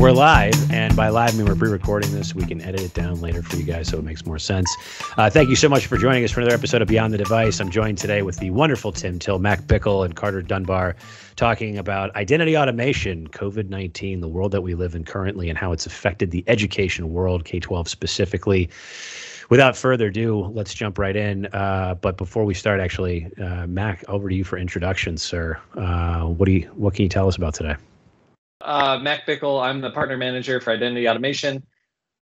We're live, and by live, I mean we're pre-recording this. We can edit it down later for you guys so it makes more sense. Thank you so much for joining us for another episode of Beyond the Device. I'm joined today with the wonderful Tim Till, Mack, Bickle, and Carter Dunbar, talking about identity automation, COVID-19, the world that we live in currently, and how it's affected the education world, K-12 specifically. Without further ado, let's jump right in. But before we start, actually, Mack, over to you for introductions, sir. What can you tell us about today? Mack Bickle. I'm the partner manager for identity automation.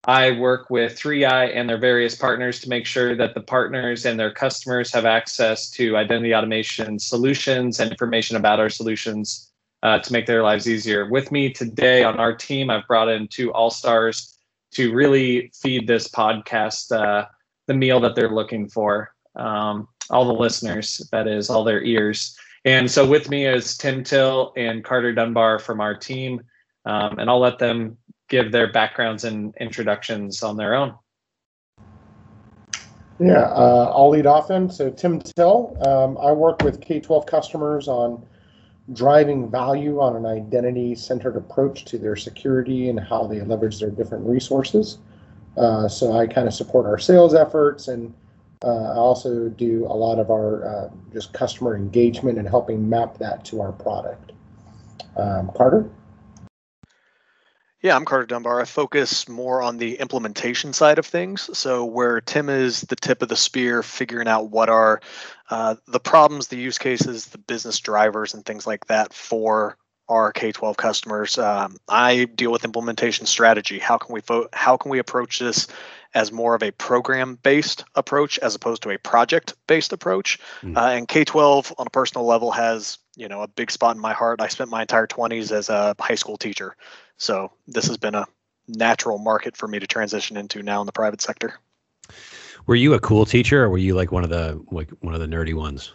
I work with 3i and their various partners to make sure that the partners and their customers have access to identity automation solutions and information about our solutions to make their lives easier. With me today on our team, I've brought in two all-stars to really feed this podcast the meal that they're looking for. All the listeners, that is, all their ears. And so with me is Tim Till and Carter Dunbar from our team, and I'll let them give their backgrounds and introductions on their own. Yeah, I'll lead off then. So Tim Till, I work with K-12 customers on driving value on an identity-centered approach to their security and how they leverage their different resources. So I kind of support our sales efforts, and I also do a lot of our just customer engagement and helping map that to our product. Carter? Yeah, I'm Carter Dunbar. I focus more on the implementation side of things. So where Tim is the tip of the spear, figuring out what are the problems, the use cases, the business drivers, and things like that for our K-12 customers. I deal with implementation strategy. How can we approach this as more of a program-based approach as opposed to a project-based approach? And K-12 on a personal level has, a big spot in my heart. I spent my entire 20s as a high school teacher. So this has been a natural market for me to transition into now in the private sector. Were you a cool teacher, or were you like one of the nerdy ones?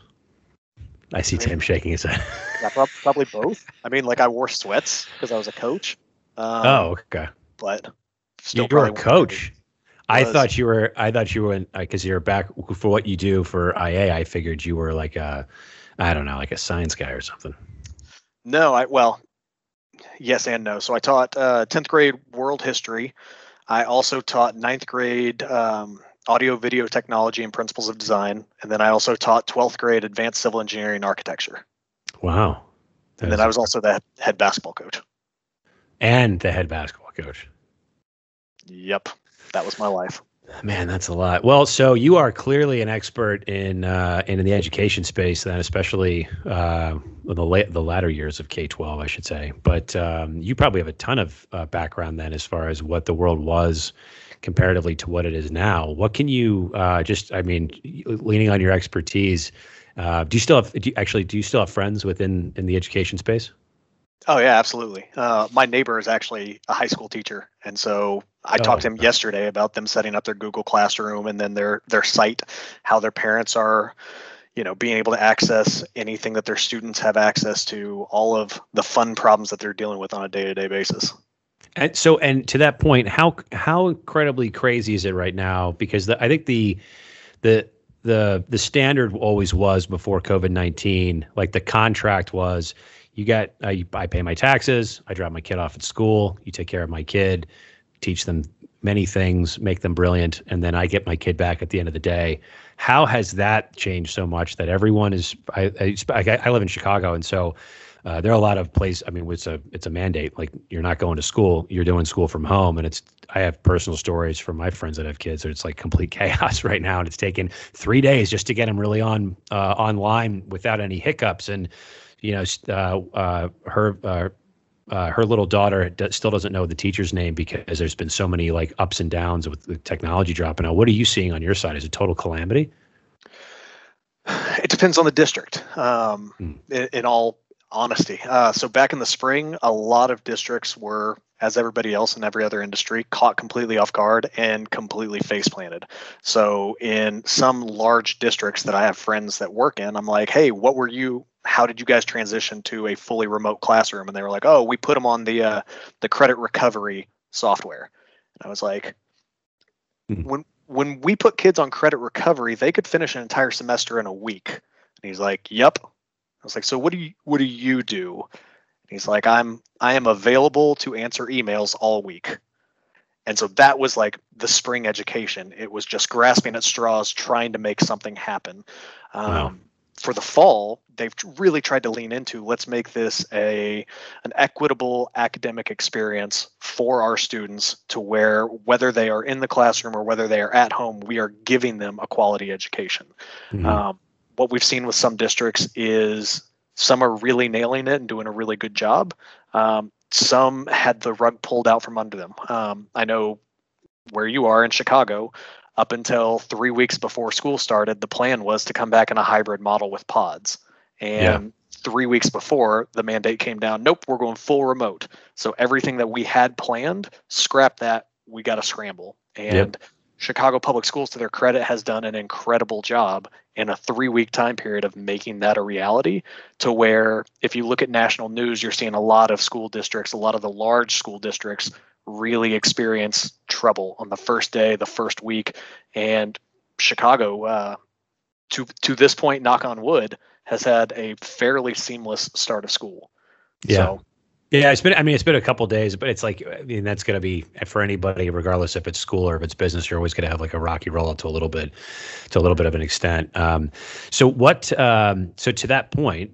I see Tim shaking his head. Yeah, probably both. I mean, I wore sweats because I was a coach. Okay. But still, you were a coach. I thought you were because you're back for what you do for IA. I figured you were like a science guy or something. No, yes and no. So I taught 10th grade world history. I also taught 9th grade audio video technology and principles of design. And then I also taught 12th grade advanced civil engineering and architecture. Wow. And then I was also the head basketball coach. And the head basketball coach. Yep. That was my life. Man, that's a lot. Well, so you are clearly an expert in the education space, then, especially the latter years of K-12, I should say. But you probably have a ton of background then, as far as what the world was comparatively to what it is now. What can you leaning on your expertise? Do you still have friends in the education space? Oh yeah, absolutely. My neighbor is actually a high school teacher, and so I talked to him yesterday about them setting up their Google Classroom and then their site, how their parents are, being able to access anything that their students have access to, all of the fun problems that they're dealing with on a day-to-day basis. And so, and to that point, how incredibly crazy is it right now? Because I think the standard always was before COVID-19, like the contract was, I pay my taxes, I drop my kid off at school, you take care of my kid, teach them many things, make them brilliant, and then I get my kid back at the end of the day. How has that changed so much that everyone is? I live in Chicago, and so there are a lot of places. I mean, it's a mandate. Like, you're not going to school, you're doing school from home, and I have personal stories from my friends that have kids that it's like complete chaos right now, and it's taken 3 days just to get them really online without any hiccups. And her little daughter still doesn't know the teacher's name because there's been so many ups and downs with the technology dropping out. What are you seeing on your side? Is it total calamity? It depends on the district, in all honesty. So back in the spring, a lot of districts were, as everybody else in every other industry, caught completely off guard and completely face planted. So in some large districts that I have friends that work in, I'm like, hey, how did you guys transition to a fully remote classroom? And they were like, oh, we put them on the credit recovery software. And I was like, when we put kids on credit recovery, they could finish an entire semester in a week. And he's like, yep. I was like, so what do you do? And He's like, I am available to answer emails all week. And so that was like the spring education. It was just grasping at straws, trying to make something happen. Wow. For the fall, they've really tried to lean into, let's make this an equitable academic experience for our students, to where whether they are in the classroom or whether they are at home, we are giving them a quality education. Mhm. What we've seen with some districts is some are really nailing it and doing a really good job. Some had the rug pulled out from under them. I know where you are in Chicago, up until 3 weeks before school started, the plan was to come back in a hybrid model with pods. And 3 weeks before, the mandate came down, nope, we're going full remote. So everything that we had planned, scrap that, we got to scramble. And Chicago Public Schools, to their credit, has done an incredible job in a 3-week time period of making that a reality, to where if you look at national news, you're seeing a lot of school districts, a lot of the large school districts really experience trouble on the first day, the first week. And Chicago, to this point, knock on wood, has had a fairly seamless start of school. Yeah. So, yeah, it's been a couple of days, but it's like, I mean, that's going to be for anybody, regardless if it's school or if it's business. You're always going to have like a rocky roll up to a little bit of an extent. So to that point,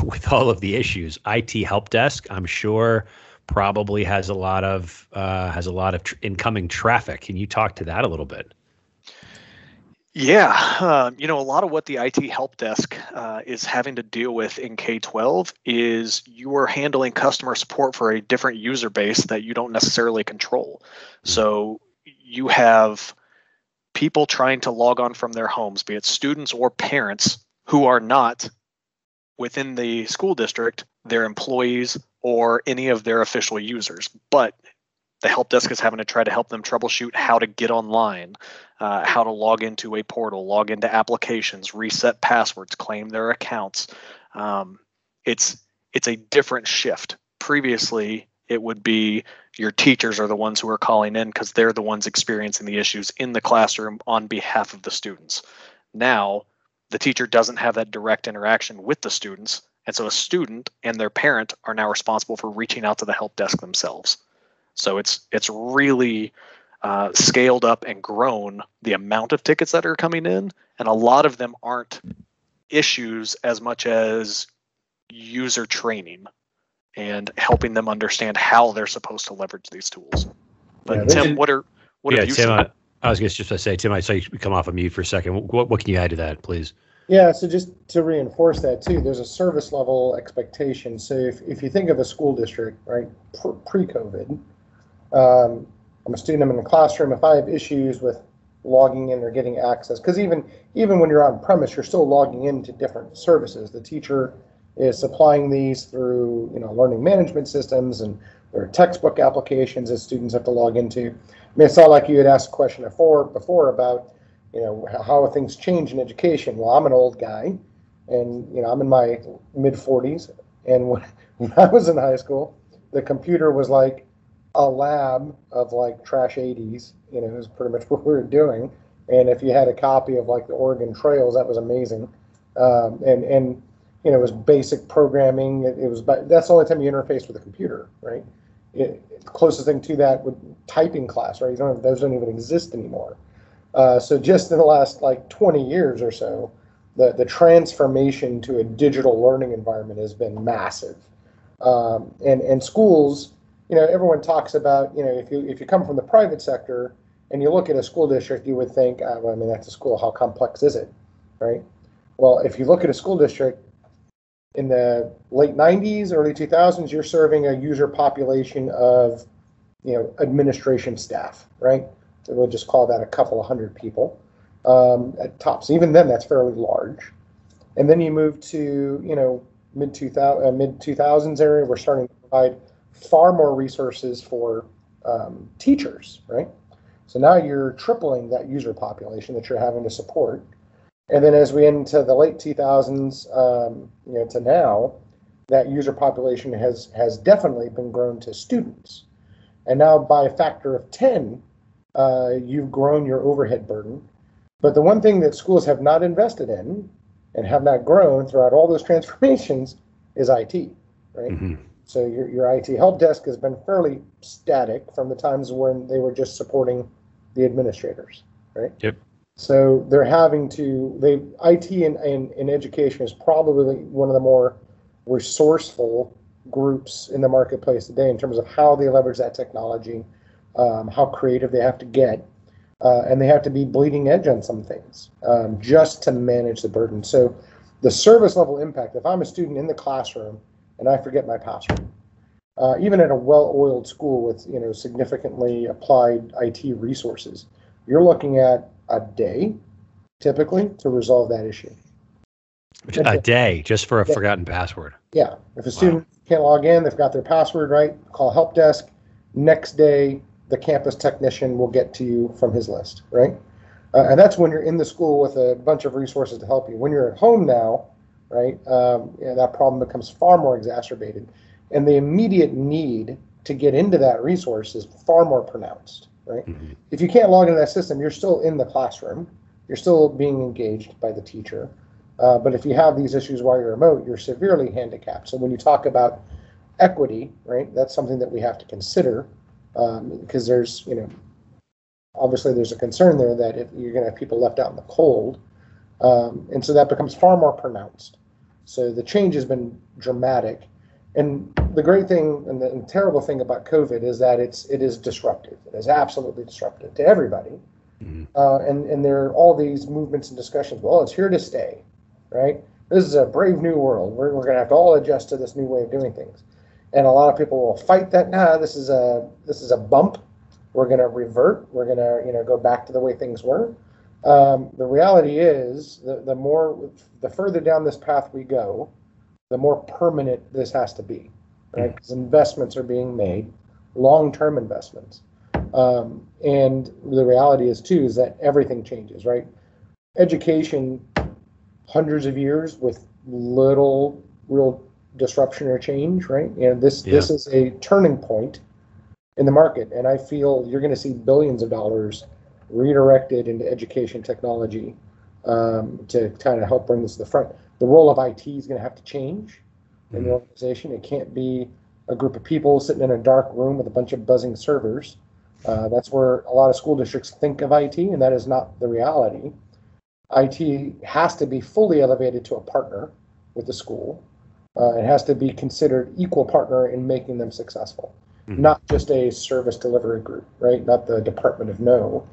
with all of the issues, IT help desk, I'm sure probably has a lot of incoming traffic. Can you talk to that a little bit? Yeah, a lot of what the IT help desk is having to deal with in K-12 is you are handling customer support for a different user base that you don't necessarily control. So you have people trying to log on from their homes, be it students or parents who are not within the school district, their employees, or any of their official users. But the help desk is having to try to help them troubleshoot how to get online, how to log into a portal, log into applications, reset passwords, claim their accounts. It's a different shift. Previously, it would be your teachers are the ones who are calling in because they're the ones experiencing the issues in the classroom on behalf of the students. Now, the teacher doesn't have that direct interaction with the students, and so a student and their parent are now responsible for reaching out to the help desk themselves. So it's really scaled up and grown the amount of tickets that are coming in, and a lot of them aren't issues as much as user training and helping them understand how they're supposed to leverage these tools. But Tim, what have you Tim, seen? I was just to say, Tim, I saw you come off of mute for a second. What can you add to that, please? Yeah, so just to reinforce that too, there's a service level expectation. So if you think of a school district, right, pre-COVID, I'm a student, I'm in the classroom. If I have issues with logging in or getting access, because even when you're on premise, you're still logging into different services. The teacher is supplying these through learning management systems, and there are textbook applications that students have to log into. I mean, it's not like you had asked a question before about how things change in education. Well, I'm an old guy, and I'm in my mid 40s, and when I was in high school, the computer was like a lab of like trash 80s. It was pretty much what we were doing. And if you had a copy of like the Oregon Trails, that was amazing. And it was basic programming. That's the only time you interface with a computer, right? The closest thing to that would typing class, right? Those don't even exist anymore. So just in the last like 20 years or so, the transformation to a digital learning environment has been massive. And schools, everyone talks about, if you come from the private sector and you look at a school district, you would think, that's a school, how complex is it, right? Well, if you look at a school district in the late 90s, early 2000s, you're serving a user population of, administration staff, right? So we'll just call that a couple of hundred people at tops. Even then, that's fairly large. And then you move to, mid 2000s area, we're starting to provide far more resources for teachers, right? So now you're tripling that user population that you're having to support. And then as we into the late 2000s, to now, that user population has definitely been grown to students. And now by a factor of 10, you've grown your overhead burden. But the one thing that schools have not invested in and have not grown throughout all those transformations is IT, right? Mm-hmm. So your IT help desk has been fairly static from the times when they were just supporting the administrators, right? Yep. So they're having to, IT in education is probably one of the more resourceful groups in the marketplace today in terms of how they leverage that technology, how creative they have to get, and they have to be bleeding edge on some things just to manage the burden. So the service level impact, if I'm a student in the classroom and I forget my password, even at a well-oiled school with significantly applied IT resources, you're looking at a day typically to resolve that issue. A day just for a forgotten password. Yeah. If a student can't log in, they've got their password right, call help desk. Next day, the campus technician will get to you from his list, right? And that's when you're in the school with a bunch of resources to help you. When you're at home now, right, that problem becomes far more exacerbated. And the immediate need to get into that resource is far more pronounced, right? Mm-hmm. If you can't log into that system, you're still in the classroom. You're still being engaged by the teacher. But if you have these issues while you're remote, you're severely handicapped. So when you talk about equity, right, that's something that we have to consider because there's, obviously there's a concern there that if you're going to have people left out in the cold. And so that becomes far more pronounced. So the change has been dramatic. And the great thing and the terrible thing about COVID is that it is disruptive. It is absolutely disruptive to everybody. Mm-hmm. And there are all these movements and discussions. Well, it's here to stay, right? This is a brave new world. We're going to have to all adjust to this new way of doing things. And a lot of people will fight that. Nah, this is a bump. We're going to revert. We're going to go back to the way things were. The reality is the further down this path we go, the more permanent this has to be, right? Because investments are being made, long-term investments. And the reality is too, is that everything changes, right? Education, hundreds of years with little real disruption or change, right? And this is a turning point in the market. And I feel you're going to see billions of dollars redirected into education technology to kind of help bring this to the front. The role of IT is going to have to change in the organization. It can't be a group of people sitting in a dark room with a bunch of buzzing servers. That's where a lot of school districts think of IT, and that is not the reality. IT has to be fully elevated to a partner with the school. It has to be considered equal partner in making them successful, not just a service delivery group, right? Not the Department of No.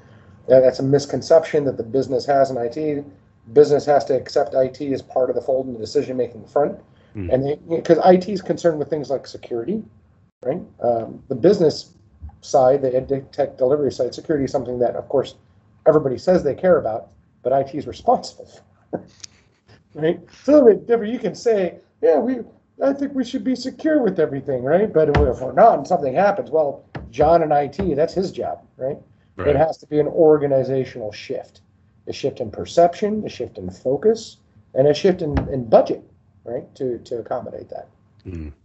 That's a misconception that the business has in IT. Business has to accept IT as part of the fold in the decision-making front. And because IT is concerned with things like security, right? The business side, the ed tech delivery side, security is something that, of course, everybody says they care about, but IT is responsible for, right? It's a little bit different. You can say, I think we should be secure with everything, right? But if we're not and something happens, well, John in IT, that's his job, right? It has to be an organizational shift, a shift in perception, a shift in focus, and a shift in budget, right, to accommodate that.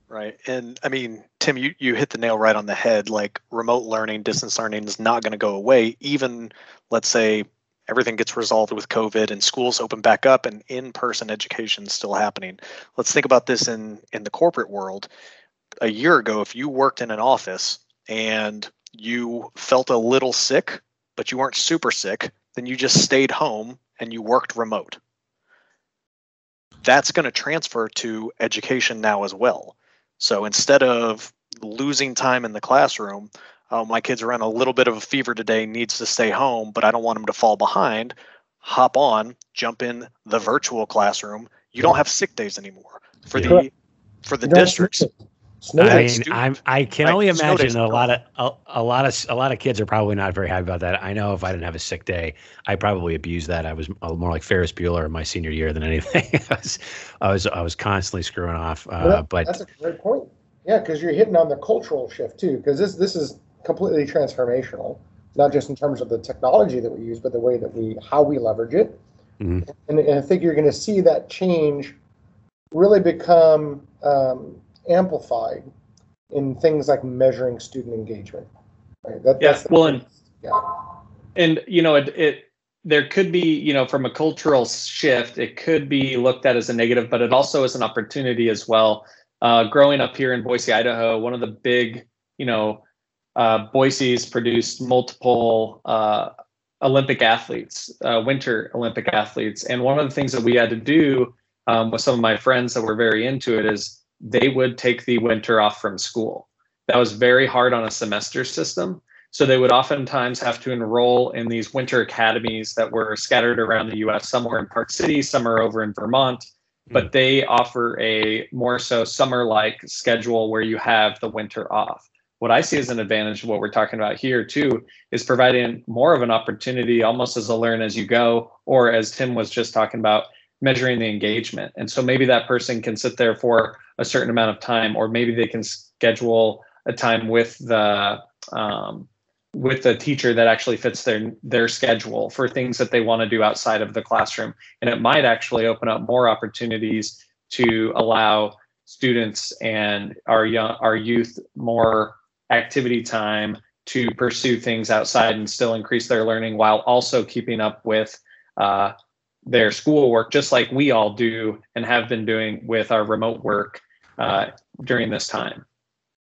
Right. And I mean, Tim, you hit the nail right on the head. Like remote learning, distance learning is not going to go away. Even, let's say, everything gets resolved with COVID and schools open back up and in-person education is still happening. Let's think about this in the corporate world. A year ago, if you worked in an office and you felt a little sick, but you weren't super sick, then you just stayed home and you worked remote. That's going to transfer to education now as well. So instead of losing time in the classroom, my kid's around a little bit of a fever today, needs to stay home, but I don't want him to fall behind. Hop on, jump in the virtual classroom. You don't have sick days anymore for the districts. I can only imagine that a lot of kids are probably not very happy about that. I know if I didn't have a sick day, I probably abused that. I was more like Ferris Bueller in my senior year than anything. I was constantly screwing off. But that's a great point. Yeah, because you're hitting on the cultural shift too. Because this is completely transformational, not just in terms of the technology that we use, but the way that how we leverage it. And I think you're going to see that change really become amplified in things like measuring student engagement. Right? And there could be, from a cultural shift, it could be looked at as a negative, but it also is an opportunity as well Growing up here in Boise, Idaho, one of the big, Boise's produced multiple Olympic athletes, winter Olympic athletes. And one of the things that we had to do with some of my friends that were very into it is they would take the winter off from school. That was very hard on a semester system. So they would oftentimes have to enroll in these winter academies that were scattered around the US. Some were in Park City, some are over in Vermont, but they offer a more so summer-like schedule where you have the winter off. What I see as an advantage of what we're talking about here too is providing more of an opportunity almost as a learn as you go, or as Tim was just talking about, measuring the engagement. And so maybe that person can sit there for a certain amount of time, or maybe they can schedule a time with the teacher that actually fits their schedule for things that they want to do outside of the classroom. And it might actually open up more opportunities to allow students and our youth more activity time to pursue things outside and still increase their learning while also keeping up with their schoolwork, just like we all do and have been doing with our remote work during this time.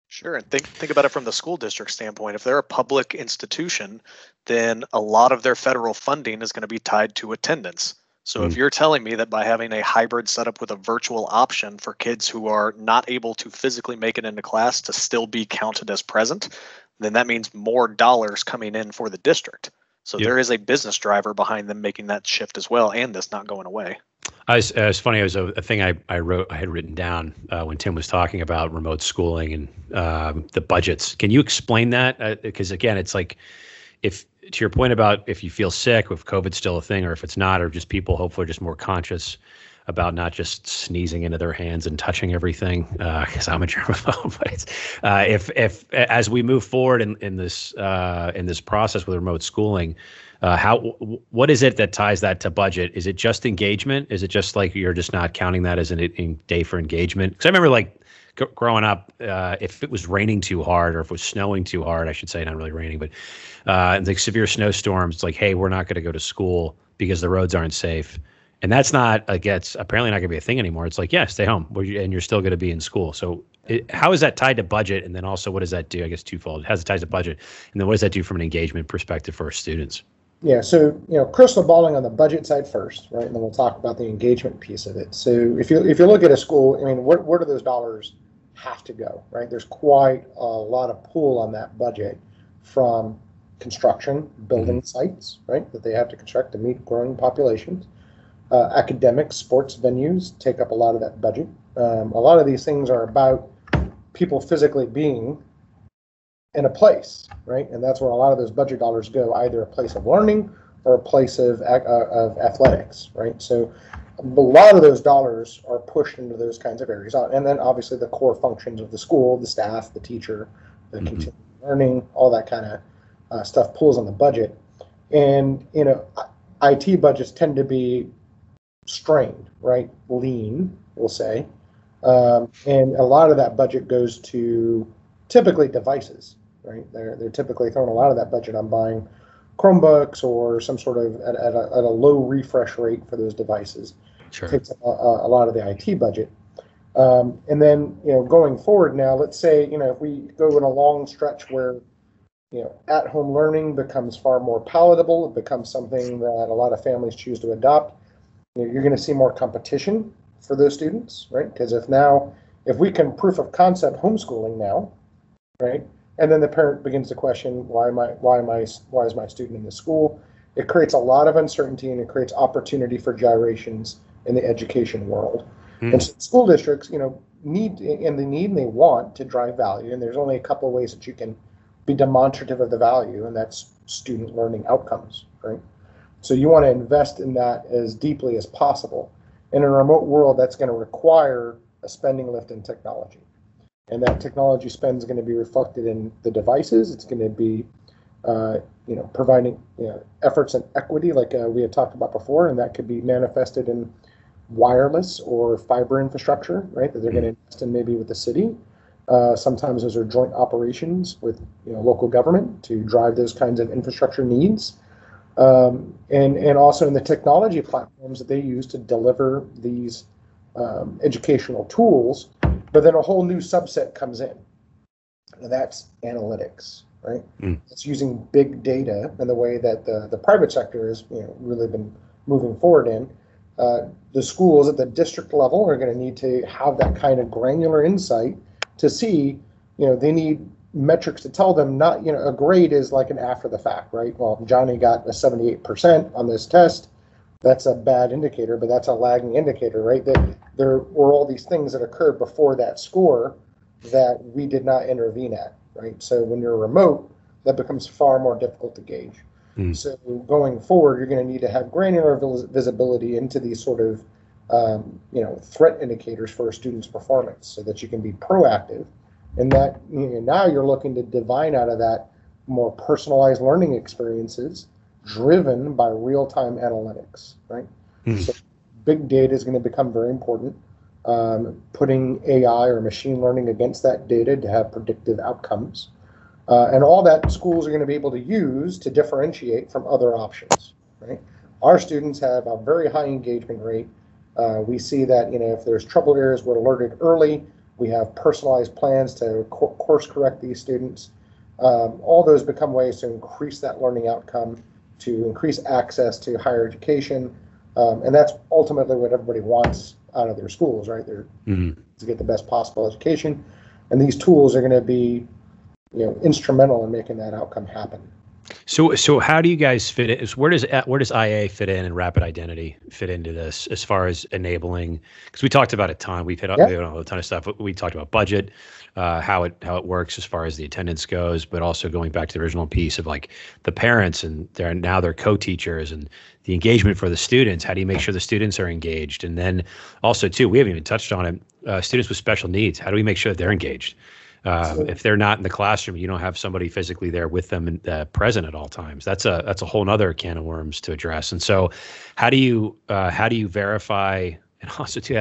Sure. And think about it from the school district standpoint. If they're a public institution, then a lot of their federal funding is going to be tied to attendance. So if you're telling me that by having a hybrid setup with a virtual option for kids who are not able to physically make it into class to still be counted as present, then that means more dollars coming in for the district. So there is a business driver behind them making that shift as well, and this not going away. It's funny. It was a thing I had written down when Tim was talking about remote schooling and the budgets. Can you explain that? Because again, it's like, if to your point about if you feel sick, if COVID's still a thing, or if it's not, or just people hopefully are just more conscious about not just sneezing into their hands and touching everything, because I'm a germaphobe. But it's, if as we move forward in this process with remote schooling, what is it that ties that to budget? Is it just engagement? Is it just like you're just not counting that as a day for engagement? Because I remember like growing up, if it was raining too hard or if it was snowing too hard, I should say, not really raining, but like severe snowstorms, it's like, hey, we're not going to go to school because the roads aren't safe. And that's not, it's apparently not going to be a thing anymore. It's like, yeah, stay home and you're still going to be in school. So how is that tied to budget? And then also, what does that do? I guess twofold. How's it tied to budget? And then what does that do from an engagement perspective for our students? Yeah, so crystal balling on the budget side first, right? And then we'll talk about the engagement piece of it. So if you look at a school, I mean, where do those dollars have to go, right? There's quite a lot of pull on that budget from construction, building sites, right, that they have to construct to meet growing populations. Academics, sports venues take up a lot of that budget. A lot of these things are about people physically being in a place, right? And that's where a lot of those budget dollars go, either a place of learning or a place of athletics, right? So a lot of those dollars are pushed into those kinds of areas. And then obviously the core functions of the school, the staff, the teacher, the continuing learning, all that kind of stuff pulls on the budget. And, IT budgets tend to be strained, right? Lean, we'll say. And a lot of that budget goes to typically devices, right? They're typically throwing a lot of that budget on buying Chromebooks or some sort of at a low refresh rate for those devices. Sure. Takes a lot of the IT budget. And then, going forward now, let's say, if we go in a long stretch where, at-home learning becomes far more palatable, it becomes something that a lot of families choose to adopt, you're going to see more competition for those students, right? Because if we can proof of concept homeschooling now, right, and then the parent begins to question, why is my student in this school? It creates a lot of uncertainty and it creates opportunity for gyrations in the education world. And so school districts, need and they want to drive value. And there's only a couple of ways that you can be demonstrative of the value, and that's student learning outcomes, right? So you want to invest in that as deeply as possible. In a remote world, that's going to require a spending lift in technology. And that technology spend is going to be reflected in the devices. It's going to be, providing efforts in equity, like we had talked about before, and that could be manifested in wireless or fiber infrastructure, right? That they're going to invest in maybe with the city. Sometimes those are joint operations with local government to drive those kinds of infrastructure needs, and also in the technology platforms that they use to deliver these educational tools. But then a whole new subset comes in. And that's analytics, right? It's using big data in the way that the private sector has really been moving forward in. The schools at the district level are going to need to have that kind of granular insight to see, they need metrics to tell them not, a grade is like an after the fact, right? Well, Johnny got a 78% on this test. That's a bad indicator, but that's a lagging indicator, right? That there were all these things that occurred before that score that we did not intervene at, right? So when you're remote, that becomes far more difficult to gauge. So going forward, you're going to need to have granular visibility into these sort of, threat indicators for a student's performance, so that you can be proactive. And that now you're looking to divine out of that more personalized learning experiences driven by real-time analytics, right? So big data is going to become very important. Putting AI or machine learning against that data to have predictive outcomes. And all that schools are going to be able to use to differentiate from other options, right? Our students have a very high engagement rate. We see that, if there's trouble areas, we're alerted early. We have personalized plans to course correct these students. All those become ways to increase that learning outcome, to increase access to higher education. And that's ultimately what everybody wants out of their schools, right? They're to get the best possible education. And these tools are going to be instrumental in making that outcome happen. So how do you guys fit in? Where does IA fit in and rapid identity fit into this as far as enabling? Because we talked about a ton. We've hit on a ton of stuff. We talked about budget, how it works as far as the attendance goes, but also going back to the original piece of like the parents and they're co-teachers and the engagement for the students. How do you make sure the students are engaged? And then also too, we haven't even touched on it. Students with special needs. How do we make sure that they're engaged? If they're not in the classroom, you don't have somebody physically there with them and present at all times. That's a whole nother can of worms to address. And so, how do you verify? And also too,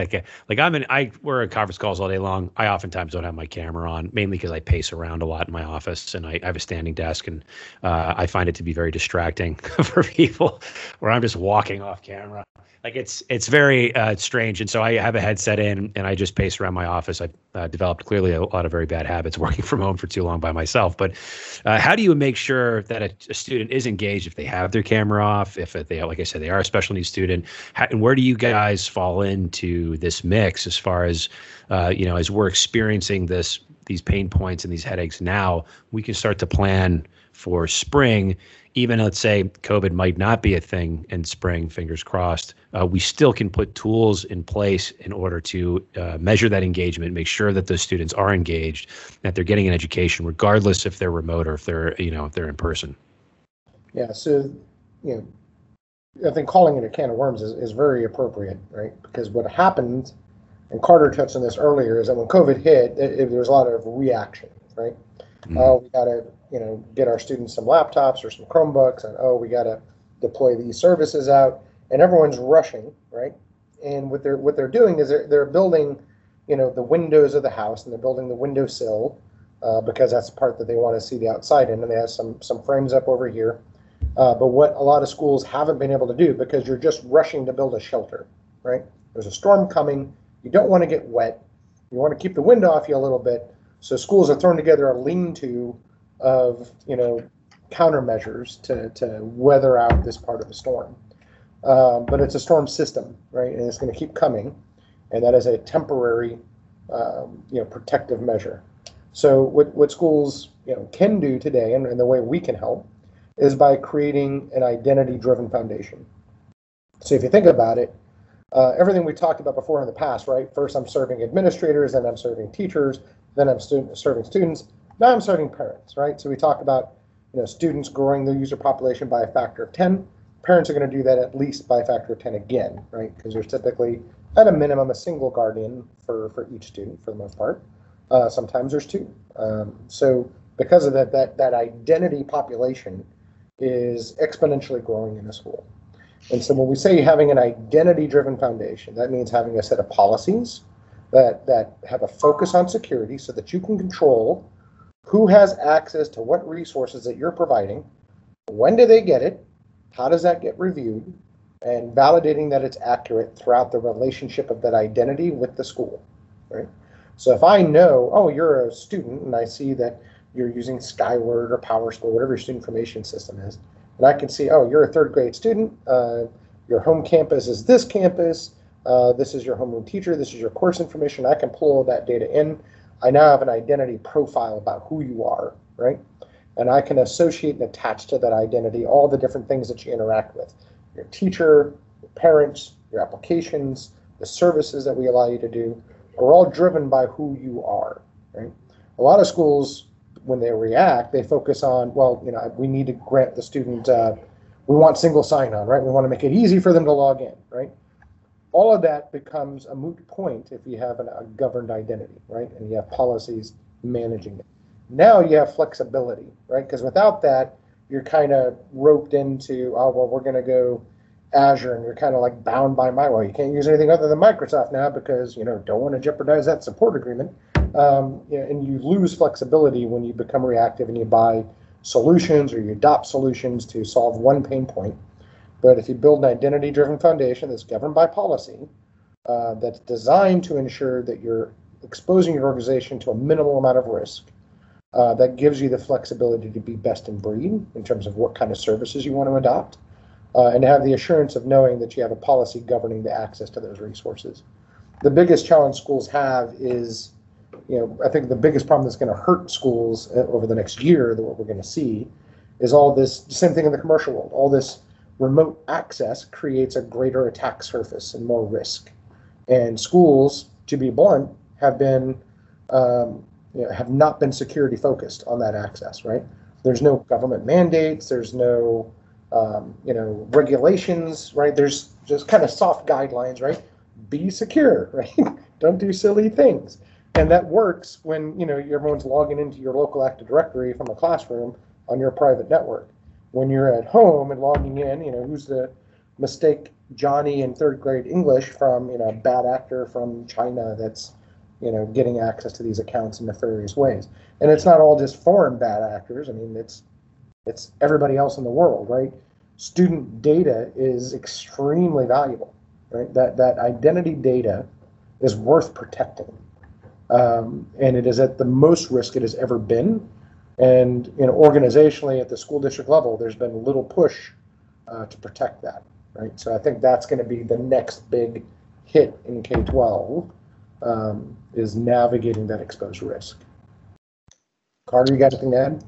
we're in conference calls all day long. I oftentimes don't have my camera on, mainly because I pace around a lot in my office, and I have a standing desk, and I find it to be very distracting for people, where I'm just walking off camera. Like it's very strange. And so I have a headset in and I just pace around my office. I've developed clearly a lot of very bad habits working from home for too long by myself. But how do you make sure that a student is engaged if they have their camera off, if they, like I said, they are a special needs student? And where do you guys fall into this mix as far as, as we're experiencing these pain points and these headaches now, we can start to plan for spring. Even let's say COVID might not be a thing in spring, fingers crossed, we still can put tools in place in order to measure that engagement, make sure that those students are engaged, that they're getting an education, regardless if they're remote or if they're in person. Yeah, so I think calling it a can of worms is very appropriate, right? Because what happened, and Carter touched on this earlier, is that when COVID hit, there was a lot of reaction, right? We got to get our students some laptops or some Chromebooks, and we got to deploy these services out, and everyone's rushing, right? And what they're doing is they're building, the windows of the house, and they're building the windowsill because that's the part that they want to see the outside in, and they have some frames up over here. But what a lot of schools haven't been able to do, because you're just rushing to build a shelter, right? There's a storm coming. You don't want to get wet. You want to keep the wind off you a little bit. So schools are throwing together a lean-to of countermeasures to weather out this part of the storm. But it's a storm system, right? And it's going to keep coming, and that is a temporary, protective measure. So what schools can do today, and the way we can help, is by creating an identity-driven foundation. So if you think about it, everything we talked about before in the past, right? First, I'm serving administrators, then I'm serving teachers, then I'm serving students. Now I'm serving parents, right? So we talk about students growing their user population by a factor of 10. Parents are going to do that at least by a factor of 10 again, right? Because there's typically, at a minimum, a single guardian for each student for the most part. Sometimes there's two. So because of that identity population is exponentially growing in a school. And so when we say having an identity-driven foundation, that means having a set of policies that have a focus on security so that you can control who has access to what resources that you're providing, when do they get it, how does that get reviewed, and validating that it's accurate throughout the relationship of that identity with the school, right? So if I know, oh, you're a student, and I see that you're using Skyward or PowerSchool, whatever your student information system is, and I can see, oh, you're a third grade student, your home campus is this campus, this is your homeroom teacher, this is your course information, I can pull all that data in. I now have an identity profile about who you are, right? And I can associate and attach to that identity all the different things that you interact with. Your teacher, your parents, your applications, the services that we allow you to do are all driven by who you are, right? A lot of schools, when they react, they focus on, well, we need to grant the student, we want single sign-on, right? We want to make it easy for them to log in, right? All of that becomes a moot point if you have a governed identity, right? And you have policies managing it. Now you have flexibility, right? Because without that, you're kind of roped into, oh, well, we're going to go Azure, and you're kind of like bound by well, you can't use anything other than Microsoft now because, don't want to jeopardize that support agreement. And you lose flexibility when you become reactive and you buy solutions or you adopt solutions to solve one pain point. But if you build an identity-driven foundation that's governed by policy, that's designed to ensure that you're exposing your organization to a minimal amount of risk, that gives you the flexibility to be best in breed in terms of what kind of services you want to adopt, and have the assurance of knowing that you have a policy governing the access to those resources. The biggest challenge schools have is, I think the biggest problem that's going to hurt schools over the next year, that what we're going to see, is all this, same thing in the commercial world, all this remote access creates a greater attack surface and more risk. And schools, to be blunt, have been have not been security focused on that access, right? There's no government mandates, there's no regulations, right? There's just kind of soft guidelines, right? Be secure, right? Don't do silly things. And that works when, everyone's logging into your local Active Directory from a classroom on your private network. When you're at home and logging in, who's the mistake Johnny in third grade English from, a bad actor from China that's, getting access to these accounts in nefarious ways. And it's not all just foreign bad actors. I mean, it's everybody else in the world, right? Student data is extremely valuable, right? That identity data is worth protecting. And it is at the most risk it has ever been. And organizationally at the school district level, there's been little push to protect that, right? So I think that's going to be the next big hit in K-12, is navigating that exposed risk. Carter, you got anything to add?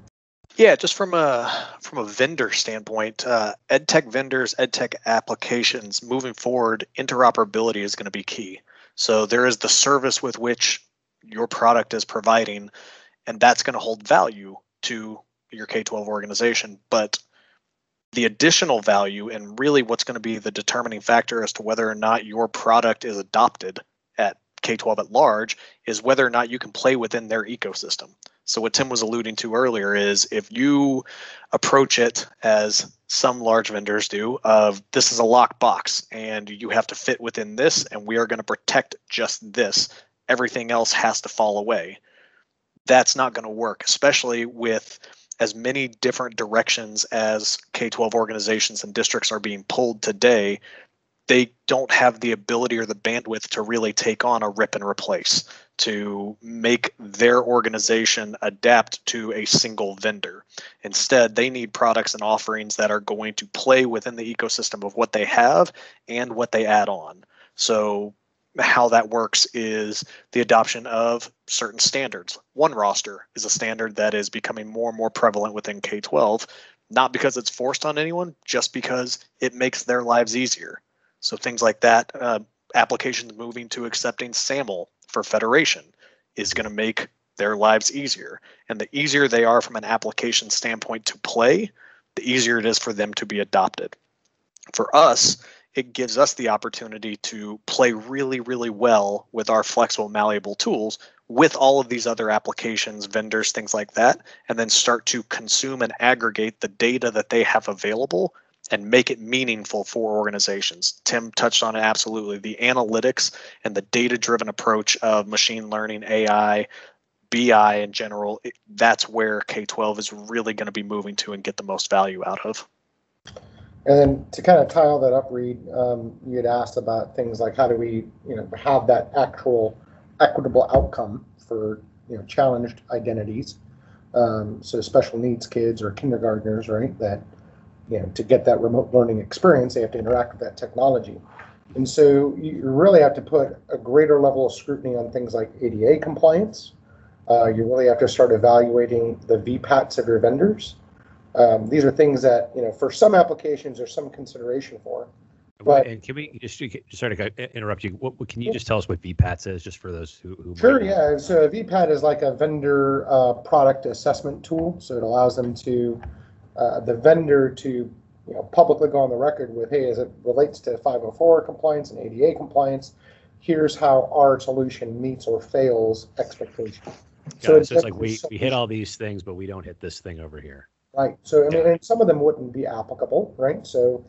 Yeah, just from a vendor standpoint, edtech vendors, edtech applications moving forward, interoperability is going to be key. So there is the service with which your product is providing, and that's going to hold value to your K-12 organization. But the additional value, and really what's going to be the determining factor as to whether or not your product is adopted at K-12 at large, is whether or not you can play within their ecosystem. So what Tim was alluding to earlier is, if you approach it as some large vendors do, of this is a locked box and you have to fit within this and we are going to protect just this, everything else has to fall away. That's not going to work, especially with as many different directions as K-12 organizations and districts are being pulled today. They don't have the ability or the bandwidth to really take on a rip and replace, to make their organization adapt to a single vendor. Instead, they need products and offerings that are going to play within the ecosystem of what they have and what they add on. So how that works is the adoption of certain standards. One roster is a standard that is becoming more and more prevalent within K-12, not because it's forced on anyone, just because it makes their lives easier. So things like that, applications moving to accepting SAML for federation is going to make their lives easier. And the easier they are from an application standpoint to play, the easier it is for them to be adopted. For us, it gives us the opportunity to play really, really well with our flexible, malleable tools with all of these other applications, vendors, things like that, and then start to consume and aggregate the data that they have available and make it meaningful for organizations. Tim touched on it absolutely. The analytics and the data-driven approach of machine learning, AI, BI in general, that's where K-12 is really going to be moving to and get the most value out of. And then to kind of tie all that up, Reid, you had asked about things like how do we, have that actual equitable outcome for challenged identities. So special needs kids or kindergartners, right? That to get that remote learning experience, they have to interact with that technology. And so you really have to put a greater level of scrutiny on things like ADA compliance. You really have to start evaluating the VPATs of your vendors. These are things that, for some applications there's some consideration for. But, and can we just sorry to interrupt you? What can you just tell us what VPATs is, just for those who Sure, yeah. So a VPAT is like a vendor product assessment tool. So it allows them to the vendor to publicly go on the record with, hey, as it relates to 504 compliance and ADA compliance, here's how our solution meets or fails expectations. So it's like we hit all these things, but we don't hit this thing over here. Right. So I mean, and some of them wouldn't be applicable, right? So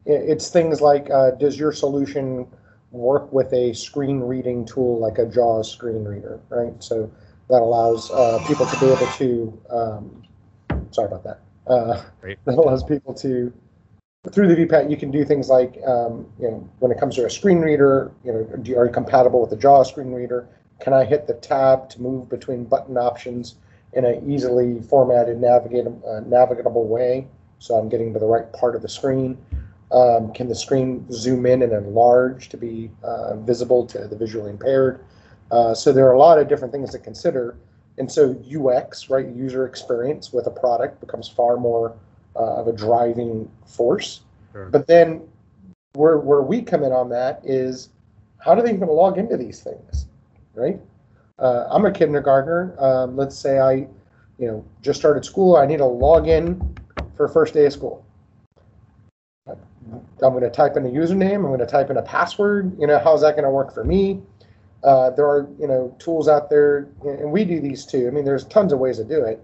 it's things like, does your solution work with a screen reading tool like a JAWS screen reader, right? So that allows people to be able to, sorry about that. That allows people to, through the VPAT, you can do things like, when it comes to a screen reader, are you compatible with the JAWS screen reader? Can I hit the tab to move between button options in an easily formatted, navigable way, so I'm getting to the right part of the screen? Can the screen zoom in and enlarge to be visible to the visually impaired? So there are a lot of different things to consider. And so UX, right, user experience with a product becomes far more of a driving force. Sure. But then where we come in on that is, how do they even log into these things, right? I'm a kindergartner. Let's say I, just started school. I need to log in for first day of school. I'm going to type in a username. I'm going to type in a password. How's that going to work for me? There are, tools out there, and we do these too. I mean, there's tons of ways to do it,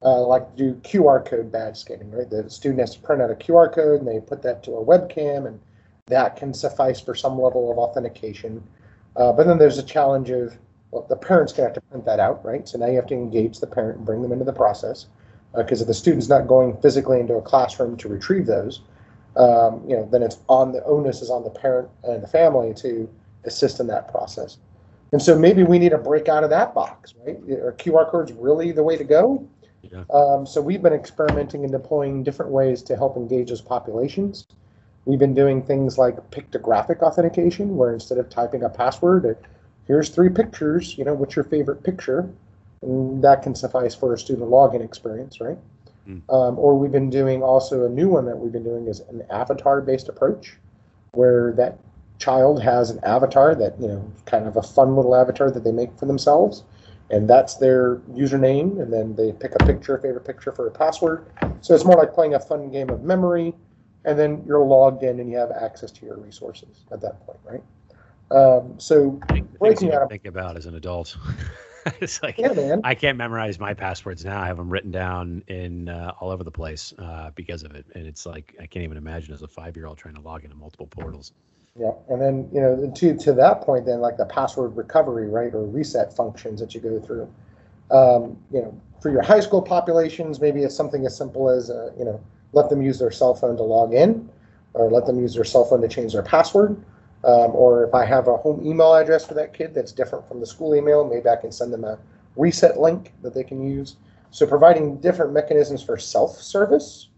like do QR code badge scanning, right? The student has to print out a QR code and they put that to a webcam, and that can suffice for some level of authentication. But then there's a challenge of, well, the parent's going to have to print that out, right? So now you have to engage the parent and bring them into the process, because if the student's not going physically into a classroom to retrieve those, then it's the onus is on the parent and the family to assist in that process. And so maybe we need to break out of that box, right? Are QR codes really the way to go? Yeah. So we've been experimenting and deploying different ways to help engage those populations. We've been doing things like pictographic authentication, where instead of typing a password, here's 3 pictures, what's your favorite picture? And that can suffice for a student login experience, right? Or we've been doing also a new one that we've been doing is an avatar-based approach, where that child has an avatar that, kind of a fun little avatar that they make for themselves, and that's their username, and then they pick a favorite picture for a password. So it's more like playing a fun game of memory, and then you're logged in and you have access to your resources at that point, right? So breaking out, think about as an adult. It's like, yeah, man. I can't memorize my passwords now. I have them written down in all over the place because of it. And it's like, I can't even imagine as a 5-year-old trying to log into multiple portals. Yeah. And then, to that point, then like the password recovery, right, or reset functions that you go through. For your high school populations, maybe it's something as simple as, let them use their cell phone to log in, or let them use their cell phone to change their password. Or if I have a home email address for that kid that's different from the school email, maybe I can send them a reset link that they can use. So providing different mechanisms for self-service.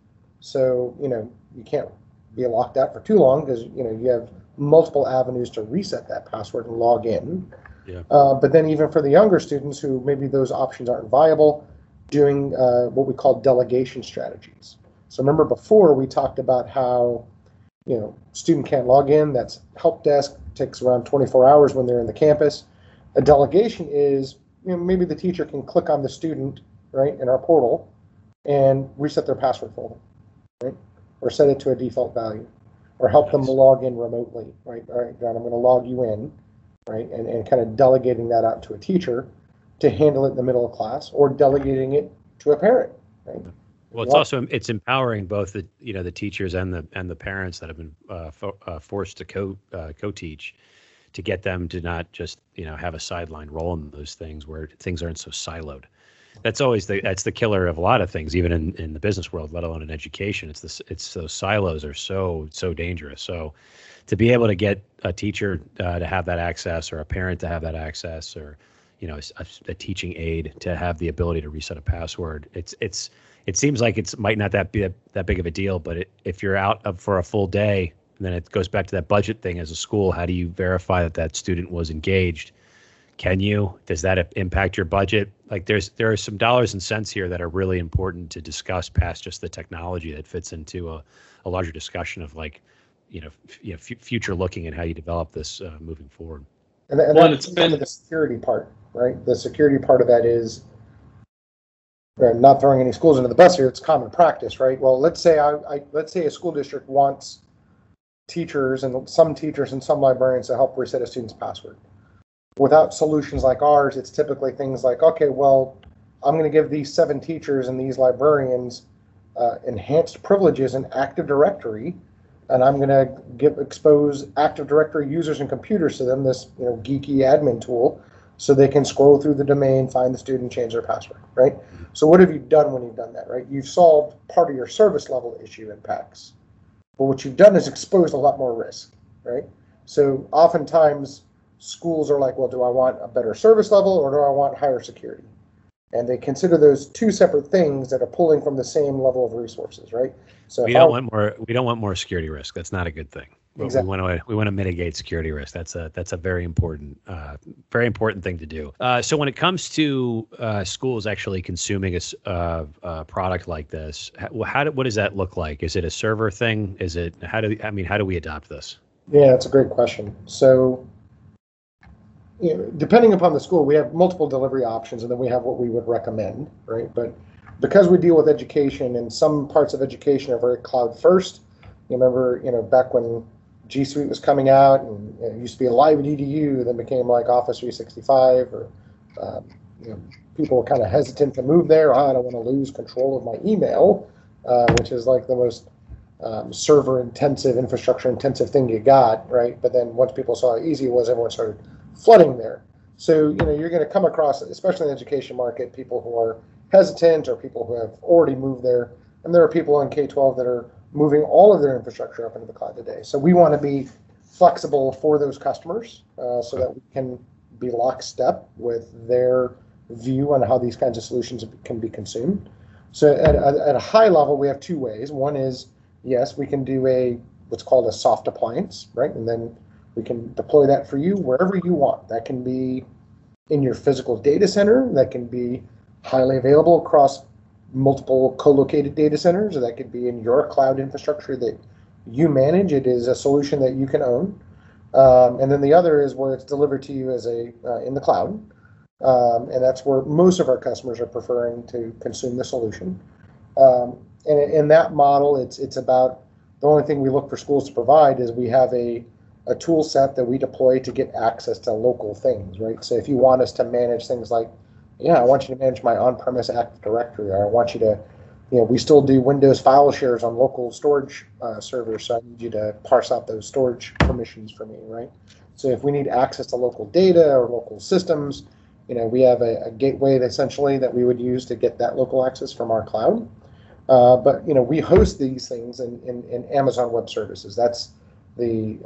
So, you can't be locked out for too long because, you have multiple avenues to reset that password and log in. Yeah. But then even for the younger students who maybe those options aren't viable, doing what we call delegation strategies. So remember before we talked about how student can't log in, that's help desk, takes around 24 hours when they're in the campus. A delegation is, maybe the teacher can click on the student, right, in our portal and reset their password for them, right? Or set it to a default value, or help them log in remotely, right? All right, John, I'm going to log you in, right? And kind of delegating that out to a teacher to handle it in the middle of class, or delegating it to a parent, right? Well, it's empowering both the teachers and the parents that have been forced to co-teach, to get them to not just have a sideline role in those things where things aren't so siloed. that's the killer of a lot of things, even in the business world, let alone in education. It's those silos are so dangerous. So to be able to get a teacher to have that access, or a parent to have that access, or a teaching aide to have the ability to reset a password, it seems like it might not be that big of a deal, but if you're out for a full day, then it goes back to that budget thing. As a school, how do you verify that student was engaged? Does that impact your budget? Like there are some dollars and cents here that are really important to discuss past just the technology, that fits into a larger discussion of future looking and how you develop this moving forward. And that's the security part, right? The security part of that is, not throwing any schools into the bus here, it's common practice, right? Well, let's say a school district wants teachers and some librarians to help reset a student's password. Without solutions like ours, it's typically things like, okay, well, I'm going to give these 7 teachers and these librarians enhanced privileges in Active Directory, and I'm going to expose Active Directory users and computers to them, this geeky admin tool, so they can scroll through the domain, find the student, change their password, right? So what have you done when you've done that, right? You've solved part of your service level issue impacts. But what you've done is exposed a lot more risk, right? So oftentimes schools are like, well, do I want a better service level or do I want higher security? And they consider those two separate things that are pulling from the same level of resources, right? So we don't want more security risk. That's not a good thing. Exactly. We want to mitigate security risk. That's a very important thing to do. So when it comes to schools actually consuming a product like this, what does that look like? Is it a server thing? How do we adopt this? Yeah, that's a great question. So, depending upon the school, we have multiple delivery options, and then we have what we would recommend, right? But because we deal with education, and some parts of education are very cloud first. You remember, back when G Suite was coming out, and it used to be a live EDU, then became like Office 365, or people were kind of hesitant to move there. I don't want to lose control of my email, which is like the most server intensive, infrastructure intensive thing you got, right? But then once people saw how easy it was, everyone started flooding there. So you're going to come across, especially in the education market, people who are hesitant or people who have already moved there, and there are people in K-12 that are moving all of their infrastructure up into the cloud today. So we want to be flexible for those customers so that we can be lockstep with their view on how these kinds of solutions can be consumed. So at a high level, we have 2 ways. One is, yes, we can do what's called a soft appliance, right? And then we can deploy that for you wherever you want. That can be in your physical data center. That can be highly available across multiple co-located data centers, or that could be in your cloud infrastructure that you manage. It is a solution that you can own. And then the other is where it's delivered to you as in the cloud. And that's where most of our customers are preferring to consume the solution. And in that model, it's about the only thing we look for schools to provide is we have a tool set that we deploy to get access to local things, right? So if you want us to manage things like, I want you to manage my on-premise Active Directory, or I want you to, we still do Windows file shares on local storage servers, so I need you to parse out those storage permissions for me, right? So if we need access to local data or local systems, we have a gateway essentially that we would use to get that local access from our cloud. But we host these things in Amazon Web Services. That's the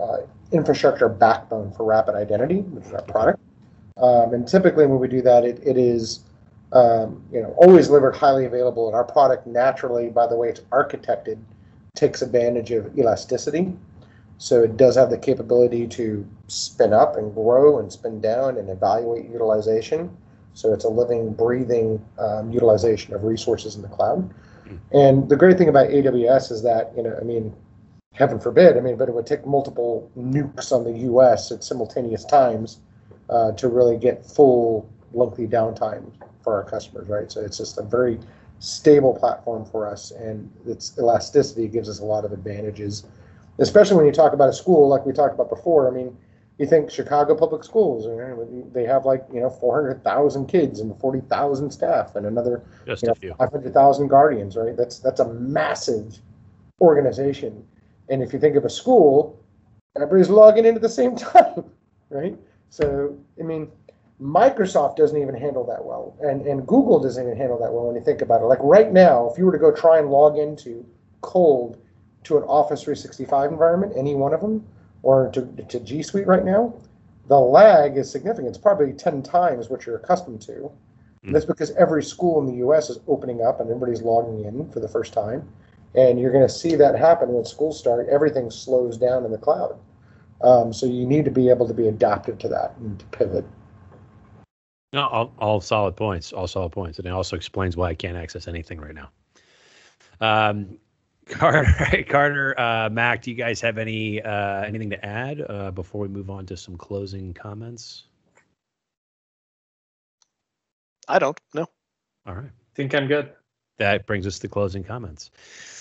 infrastructure backbone for Rapid Identity, which is our product. And typically when we do that, it is always delivered highly available. And our product naturally, by the way it's architected, takes advantage of elasticity. So it does have the capability to spin up and grow and spin down and evaluate utilization. So it's a living, breathing utilization of resources in the cloud. And the great thing about AWS is that, heaven forbid, but it would take multiple nukes on the US at simultaneous times to really get full lengthy downtime for our customers, right? So it's just a very stable platform for us, and its elasticity gives us a lot of advantages, especially when you talk about a school like we talked about before. You think Chicago Public Schools, they have 400,000 kids and 40,000 staff and another 500,000 guardians, right? That's a massive organization. And if you think of a school, everybody's logging in at the same time, right? So, Microsoft doesn't even handle that well, and Google doesn't even handle that well when you think about it. Like right now, if you were to go try and log into cold to an Office 365 environment, any one of them, or to G Suite right now, the lag is significant. It's probably 10 times what you're accustomed to. And that's because every school in the U.S. is opening up and everybody's logging in for the first time. And you're going to see that happen when schools start. Everything slows down in the cloud. So you need to be able to be adaptive to that and to pivot. No, all solid points. All solid points. And it also explains why I can't access anything right now. Carter, Mack, do you guys have anything to add before we move on to some closing comments? I don't. No. All right. Think I'm good. That brings us to closing comments.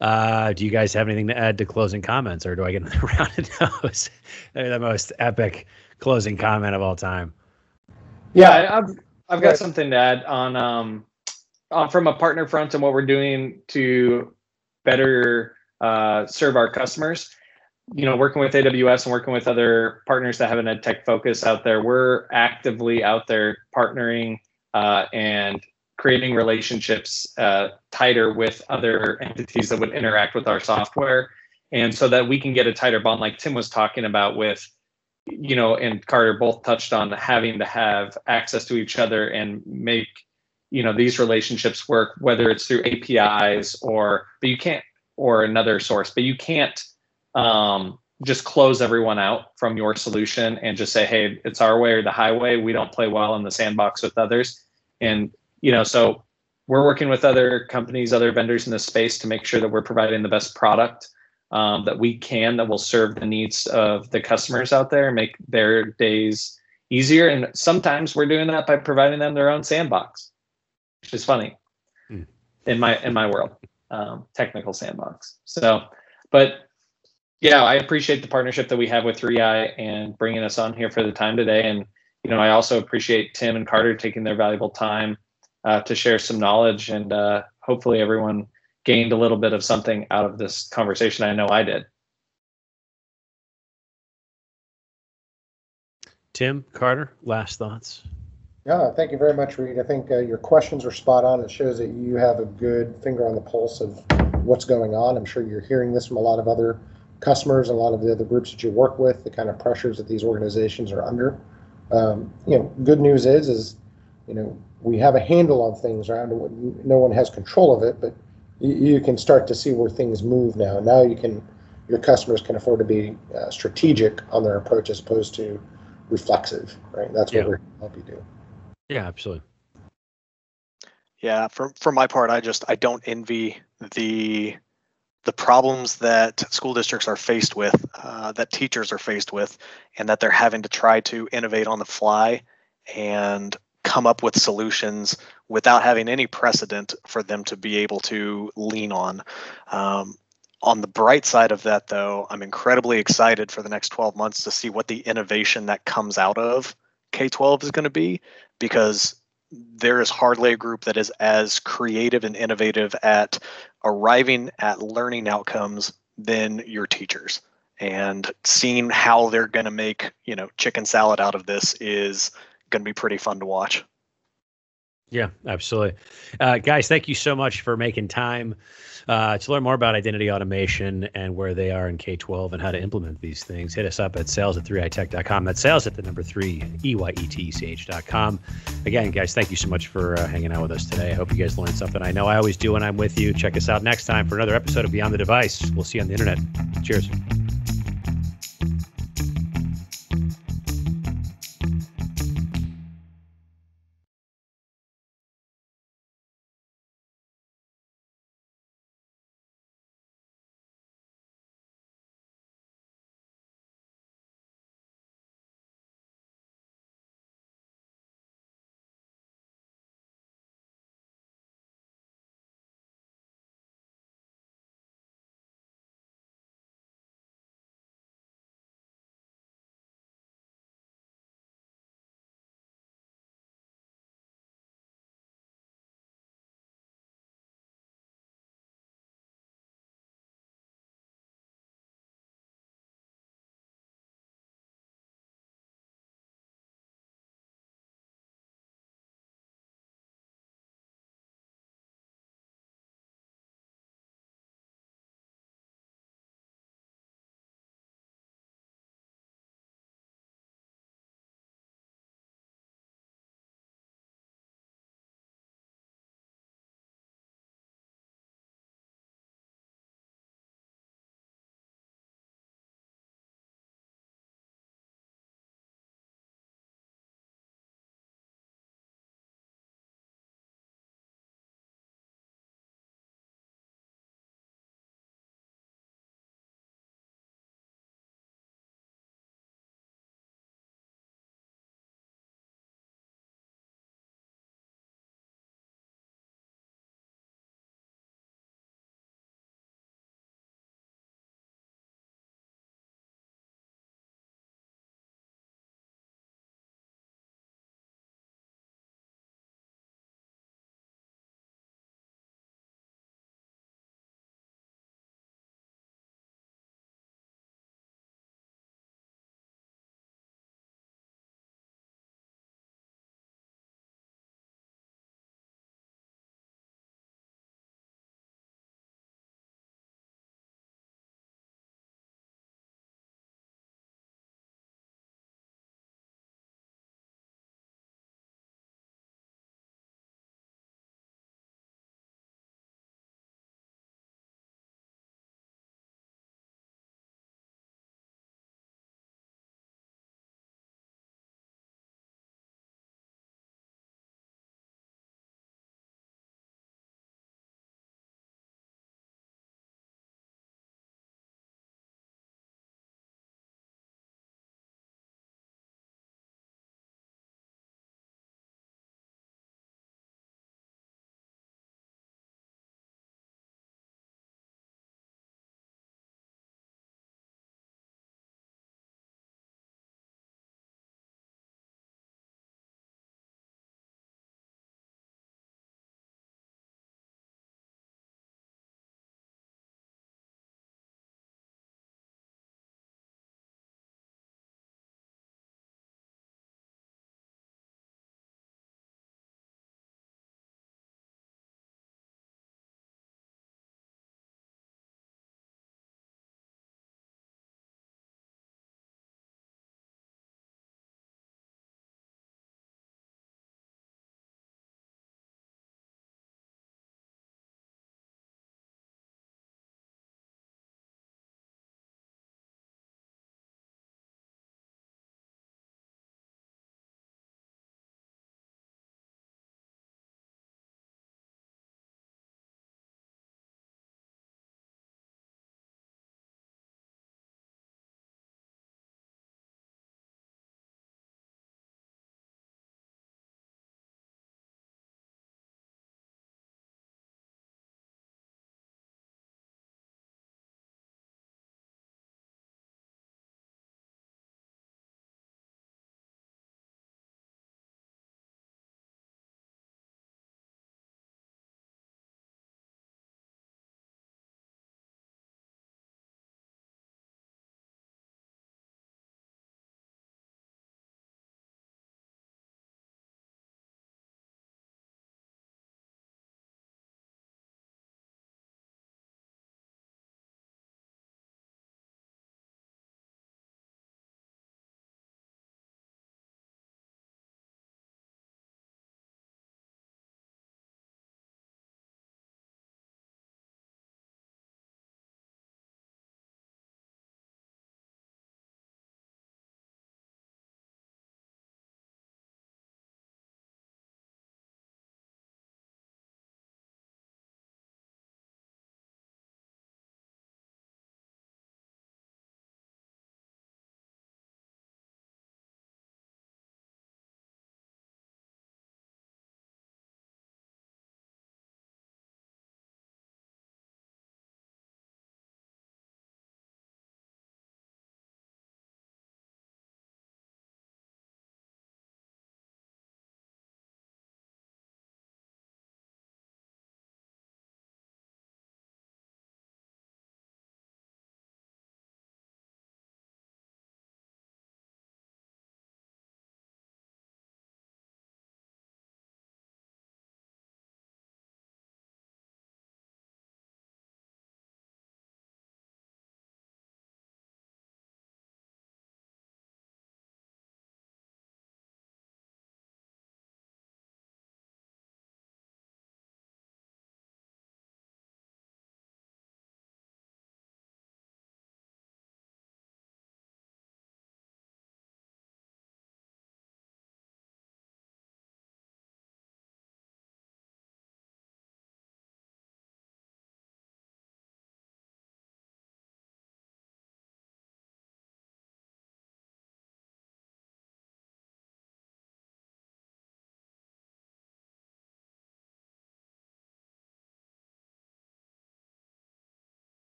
Do you guys have anything to add to closing comments, or do I get another round of those? They're the most epic closing comment of all time. Yeah, I've got something to add on from a partner front and what we're doing to better serve our customers. You know, working with AWS and working with other partners that have an ed tech focus out there, we're actively out there partnering and creating relationships tighter with other entities that would interact with our software, and so that we can get a tighter bond, like Tim was talking about with, you know, and Carter both touched on having to have access to each other and make, you know, these relationships work, whether it's through APIs or another source, but you can't just close everyone out from your solution and just say, hey, it's our way or the highway. We don't play well in the sandbox with others. And, you know, so we're working with other companies, other vendors in this space to make sure that we're providing the best product that we can, that will serve the needs of the customers out there and make their days easier. And sometimes we're doing that by providing them their own sandbox, which is funny in my world, technical sandbox. So, but yeah, I appreciate the partnership that we have with 3i and bringing us on here for the time today. And, you know, I also appreciate Tim and Carter taking their valuable time to share some knowledge, and hopefully everyone gained a little bit of something out of this conversation. I know I did. Tim, Carter, last thoughts? Yeah, thank you very much, Reid. I think your questions are spot on. It shows that you have a good finger on the pulse of what's going on. I'm sure you're hearing this from a lot of other customers, a lot of the other groups that you work with, the kind of pressures that these organizations are under. You know, good news is, you know, we have a handle on things, right? No one has control of it, but you can start to see where things move now. Now your customers can afford to be strategic on their approach as opposed to reflexive, right? That's what we're going to help you do. Yeah, absolutely. Yeah, for my part, I don't envy the problems that school districts are faced with, that teachers are faced with, and that they're having to try to innovate on the fly and come up with solutions without having any precedent for them to be able to lean on. On the bright side of that, though, I'm incredibly excited for the next 12 months to see what the innovation that comes out of K-12 is going to be, because there is hardly a group that is as creative and innovative at arriving at learning outcomes than your teachers. And seeing how they're going to make, you know, chicken salad out of this is going to be pretty fun to watch. Yeah, absolutely. Guys, thank you so much for making time to learn more about identity automation and where they are in K-12 and how to implement these things. Hit us up at sales@3itech.com. That's sales at the number 3, EYETCH.com. Again, guys, thank you so much for hanging out with us today. I hope you guys learned something. I know I always do when I'm with you. Check us out next time for another episode of Beyond the Device. We'll see you on the internet. Cheers.